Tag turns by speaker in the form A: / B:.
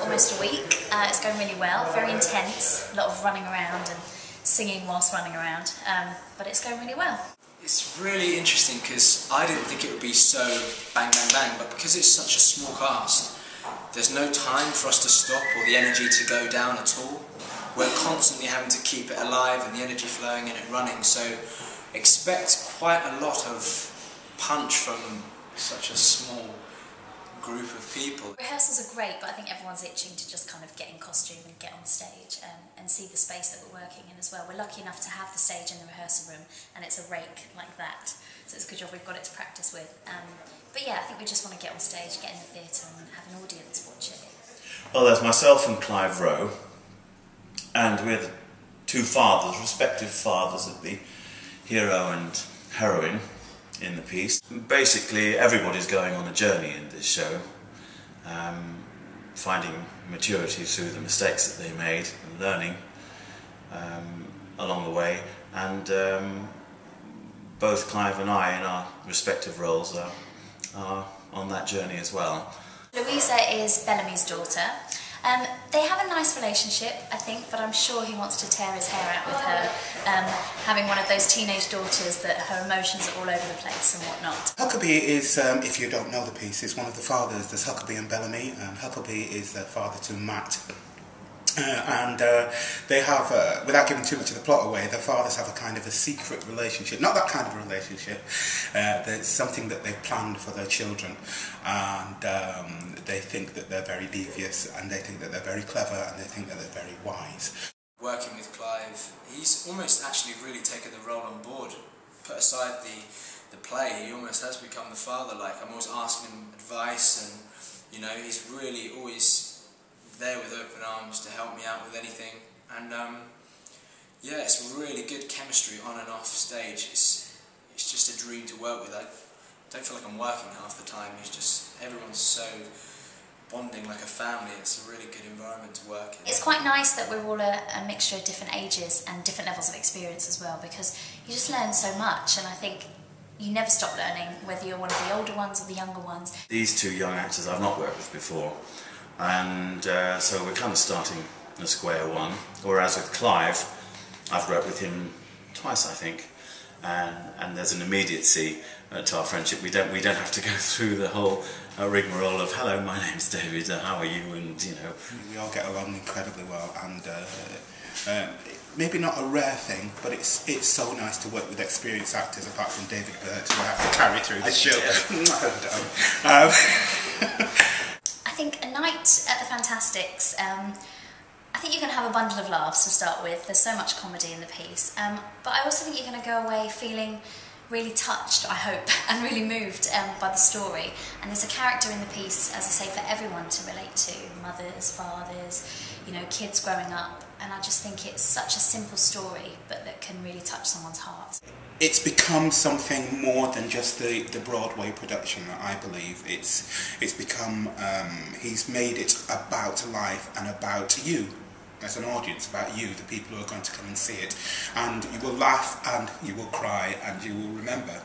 A: almost a week. It's going really well, very intense, a lot of running around and singing whilst running around, but it's going really well.
B: It's really interesting because I didn't think it would be so bang bang bang, but because it's such a small cast, there's no time for us to stop or the energy to go down at all. We're constantly having to keep it alive and the energy flowing and it running, so expect quite a lot of punch from such a small group of people.
A: Rehearsals are great, but I think everyone's itching to just kind of get in costume and get on stage and see the space that we're working in as well. We're lucky enough to have the stage in the rehearsal room, and it's a rake like that, so it's a good job we've got it to practice with. But yeah, I think we just want to get on stage, get in the theatre and have an audience watch it.
C: Well, there's myself and Clive Rowe, and we're the two fathers, respective fathers of the hero and heroine in the piece. Basically, everybody's going on a journey in this show, finding maturity through the mistakes that they made and learning along the way, and both Clive and I, in our respective roles, are on that journey as well.
A: Louisa is Bellamy's daughter. They have a nice relationship, I think, but I'm sure he wants to tear his hair out with her, having one of those teenage daughters that her emotions are all over the place and whatnot.
D: Huckabee is, if you don't know the piece, is one of the fathers. There's Huckabee and Bellamy, and Huckabee is the father to Matt. They have, without giving too much of the plot away, the fathers have a kind of a secret relationship. Not that kind of a relationship. There's something that they've planned for their children, and they think that they're very devious, and they think that they're very clever, and they think that they're very wise.
B: Working with Clive, he's almost actually really taken the role on board. Put aside the play, he almost has become the father. Like, I'm always asking him advice, and you know, he's really always there with open arms to help me out with anything, and yeah, it's really good chemistry on and off stage. It's just a dream to work with. I don't feel like I'm working half the time. It's just, everyone's so bonding like a family. It's a really good environment to work in.
A: It's quite nice that we're all a mixture of different ages and different levels of experience as well, because you just learn so much, and I think you never stop learning, whether you're one of the older ones or the younger ones.
C: These two young actors I've not worked with before, and so we're kind of starting at square one, whereas with Clive, I've worked with him twice, I think, and there's an immediacy to our friendship. We don't have to go through the whole rigmarole of "Hello, my name's David. How are you?" and you know.
D: We all get along incredibly well, and maybe not a rare thing, but it's so nice to work with experienced actors, apart from David Burt, who I have to carry through this show.
A: I think a night at the Fantasticks, I think you're going to have a bundle of laughs to start with. There's so much comedy in the piece, but I also think you're going to go away feeling really touched, I hope, and really moved by the story. And there's a character in the piece, as I say, for everyone to relate to: mothers, fathers, you know, kids growing up. And I just think it's such a simple story, but that can really touch someone's heart.
D: It's become something more than just the Broadway production, I believe. It's become, he's made it about life and about you as an audience, about you, the people who are going to come and see it. And you will laugh, and you will cry, and you will remember.